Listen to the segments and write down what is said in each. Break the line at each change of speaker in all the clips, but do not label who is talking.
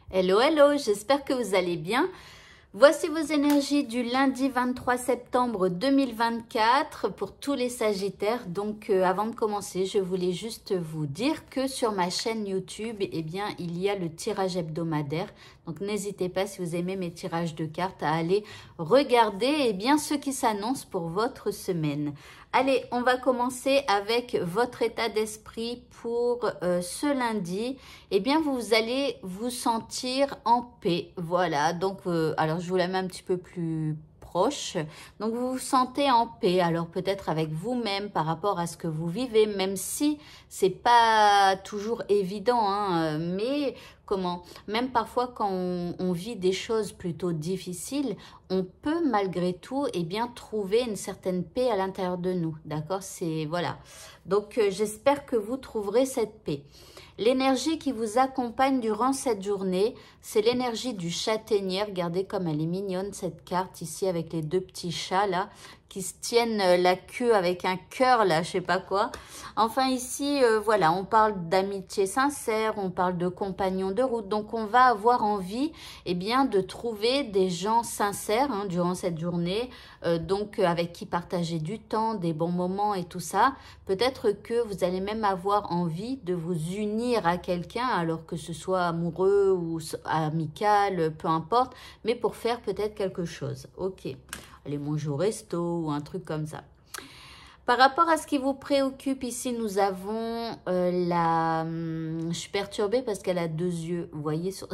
Hello, hello, j'espère que vous allez bien. Voici vos énergies du lundi 23 septembre 2024 pour tous les Sagittaires. Donc, avant de commencer, je voulais juste vous dire que sur ma chaîne YouTube, eh bien, il y a le tirage hebdomadaire. Donc, n'hésitez pas, si vous aimez mes tirages de cartes, à aller regarder eh bien, ce qui s'annonce pour votre semaine. Allez, on va commencer avec votre état d'esprit pour ce lundi. Eh bien, vous allez vous sentir en paix. Voilà, donc, alors je vous la mets un petit peu plus proche. Donc, vous vous sentez en paix. Alors, peut-être avec vous-même par rapport à ce que vous vivez, même si c'est pas toujours évident, hein, mais comment, même parfois quand on vit des choses plutôt difficiles, on peut malgré tout eh bien, trouver une certaine paix à l'intérieur de nous. D'accord? C'est voilà. Donc, j'espère que vous trouverez cette paix. L'énergie qui vous accompagne durant cette journée, c'est l'énergie du châtaignier. Regardez comme elle est mignonne cette carte ici avec les deux petits chats là qui se tiennent la queue avec un cœur là, je sais pas quoi. Enfin ici, voilà, on parle d'amitié sincère, on parle de compagnons de route. Donc on va avoir envie eh bien, de trouver des gens sincères hein, durant cette journée, donc avec qui partager du temps, des bons moments et tout ça. Peut-être que vous allez même avoir envie de vous unir à quelqu'un, alors que ce soit amoureux ou amical, peu importe, mais pour faire peut-être quelque chose. Ok, allez manger au resto ou un truc comme ça. Par rapport à ce qui vous préoccupe, ici, nous avons je suis perturbée parce qu'elle a deux yeux, vous voyez, sur,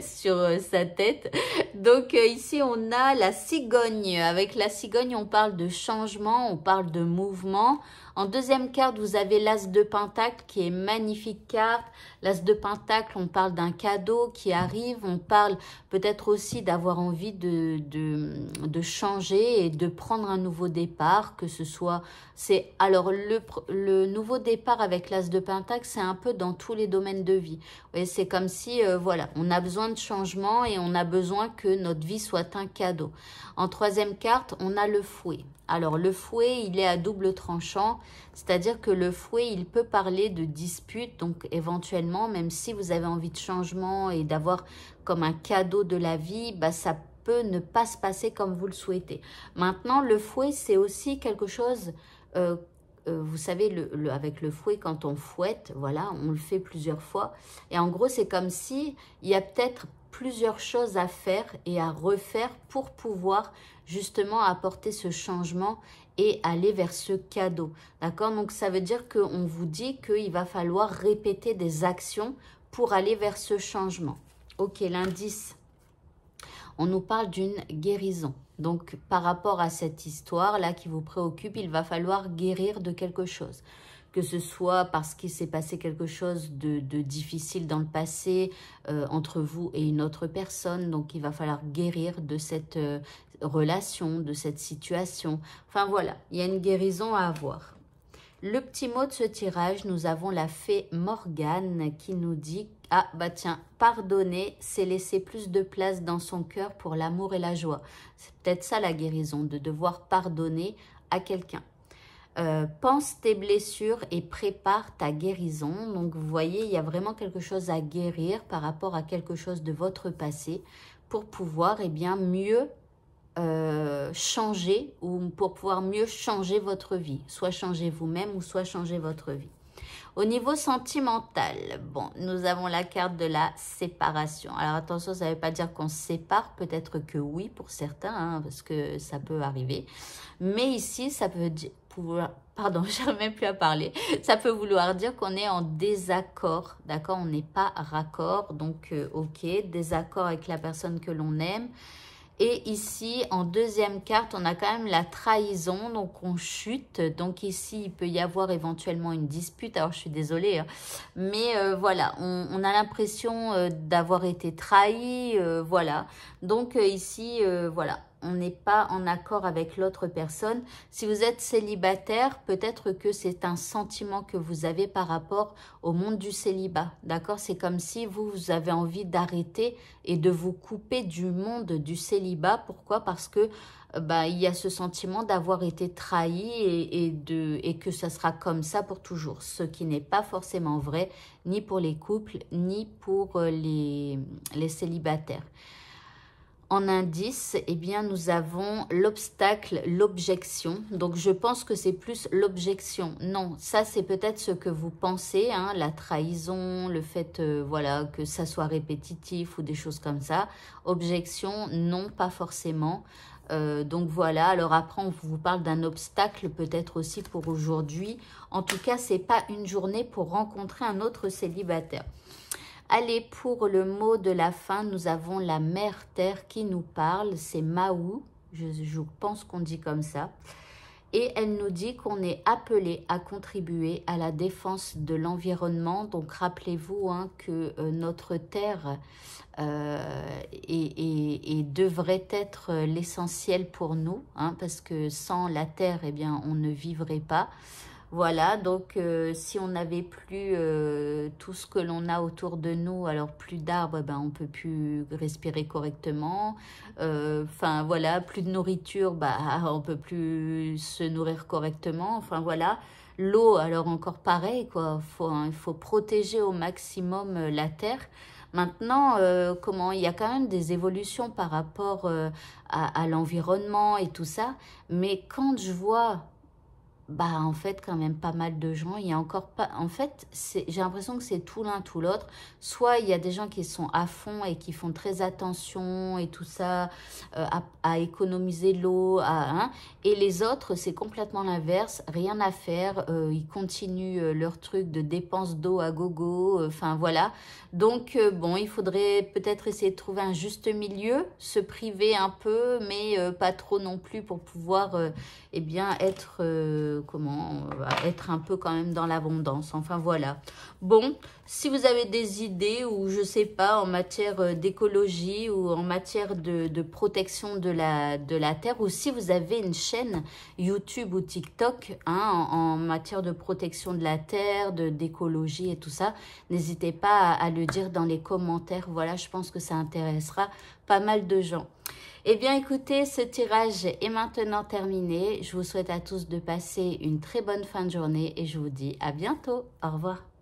sur sa tête. Donc, ici, on a la cigogne. Avec la cigogne, on parle de changement, on parle de mouvement. En deuxième carte, vous avez l'as de pentacle qui est magnifique carte. L'as de pentacle, on parle d'un cadeau qui arrive. On parle peut-être aussi d'avoir envie de changer et de prendre un nouveau départ. Que ce soit... Alors, le nouveau départ avec l'as de pentacle, c'est un peu dans tous les domaines de vie. C'est comme si, voilà, on a besoin de changement et on a besoin que notre vie soit un cadeau. En troisième carte, on a le fouet. Alors, le fouet, il est à double tranchant, c'est-à-dire que le fouet, il peut parler de dispute, donc éventuellement, même si vous avez envie de changement et d'avoir comme un cadeau de la vie, bah, ça peut ne pas se passer comme vous le souhaitez. Maintenant, le fouet, c'est aussi quelque chose... vous savez, avec le fouet, quand on fouette, voilà, on le fait plusieurs fois. Et en gros, c'est comme si il y a peut-être plusieurs choses à faire et à refaire pour pouvoir justement apporter ce changement et aller vers ce cadeau. D'accord? Donc, ça veut dire qu'on vous dit qu'il va falloir répéter des actions pour aller vers ce changement. Ok, l'indice. On nous parle d'une guérison. Donc, par rapport à cette histoire-là qui vous préoccupe, il va falloir guérir de quelque chose. Que ce soit parce qu'il s'est passé quelque chose de difficile dans le passé entre vous et une autre personne. Donc, il va falloir guérir de cette relation, de cette situation. Enfin, voilà, il y a une guérison à avoir. Le petit mot de ce tirage, nous avons la fée Morgane qui nous dit « Ah, bah tiens, pardonner, c'est laisser plus de place dans son cœur pour l'amour et la joie. » C'est peut-être ça la guérison, de devoir pardonner à quelqu'un. Pense tes blessures et prépare ta guérison. Donc, vous voyez, il y a vraiment quelque chose à guérir par rapport à quelque chose de votre passé pour pouvoir eh bien, mieux changer ou pour pouvoir mieux changer votre vie. Soit changer vous-même ou soit changer votre vie. Au niveau sentimental, bon, nous avons la carte de la séparation. Alors attention, ça ne veut pas dire qu'on se sépare, peut-être que oui pour certains, hein, parce que ça peut arriver. Mais ici, ça peut dire, pardon, je n'arrive même plus à parler. Ça peut vouloir dire qu'on est en désaccord, d'accord? On n'est pas raccord, donc ok, désaccord avec la personne que l'on aime. Et ici, en deuxième carte, on a quand même la trahison, donc on chute. Donc ici, il peut y avoir éventuellement une dispute. Alors, je suis désolée, hein. Mais voilà, on a l'impression d'avoir été trahi, voilà. Donc ici, voilà, on n'est pas en accord avec l'autre personne. Si vous êtes célibataire, peut-être que c'est un sentiment que vous avez par rapport au monde du célibat, d'accord? C'est comme si vous avez envie d'arrêter et de vous couper du monde du célibat. Pourquoi? Parce que il y a ce sentiment d'avoir été trahi et que ça sera comme ça pour toujours. Ce qui n'est pas forcément vrai, ni pour les couples, ni pour les célibataires. En indice, eh bien, nous avons l'obstacle, l'objection. Donc, je pense que c'est plus l'objection. Non, ça, c'est peut-être ce que vous pensez, hein, la trahison, le fait voilà, que ça soit répétitif ou des choses comme ça. Objection, non, pas forcément. Donc, voilà. Alors, après, on vous parle d'un obstacle peut-être aussi pour aujourd'hui. En tout cas, ce n'est pas une journée pour rencontrer un autre célibataire. Allez, pour le mot de la fin, nous avons la mère terre qui nous parle, c'est Mahou, je pense qu'on dit comme ça. Et elle nous dit qu'on est appelé à contribuer à la défense de l'environnement. Donc rappelez-vous hein, que notre terre devrait être l'essentiel pour nous, hein, parce que sans la terre, eh bien, on ne vivrait pas. Voilà, donc si on n'avait plus tout ce que l'on a autour de nous, alors plus d'arbres, ben, on ne peut plus respirer correctement. Enfin voilà, plus de nourriture, bah, on ne peut plus se nourrir correctement. Enfin voilà, l'eau, alors encore pareil, quoi. Il faut protéger au maximum la terre. Maintenant, comment il y a quand même des évolutions par rapport à l'environnement et tout ça. Mais quand je vois... Bah, en fait, quand même pas mal de gens. Il y a encore pas... En fait, j'ai l'impression que c'est tout l'un, tout l'autre. Soit il y a des gens qui sont à fond et qui font très attention et tout ça, à économiser l'eau. Hein, et les autres, c'est complètement l'inverse. Rien à faire. Ils continuent leur truc de dépenses d'eau à gogo. Enfin, voilà. Donc, bon, il faudrait peut-être essayer de trouver un juste milieu. Se priver un peu, mais pas trop non plus pour pouvoir, eh bien, être... être un peu quand même dans l'abondance. Enfin, voilà. Bon, si vous avez des idées ou je sais pas, en matière d'écologie ou en matière de protection de la terre, ou si vous avez une chaîne YouTube ou TikTok hein, en matière de protection de la terre, d'écologie et tout ça, n'hésitez pas à le dire dans les commentaires. Voilà, je pense que ça intéressera pas mal de gens. Eh bien, écoutez, ce tirage est maintenant terminé. Je vous souhaite à tous de passer une très bonne fin de journée et je vous dis à bientôt. Au revoir.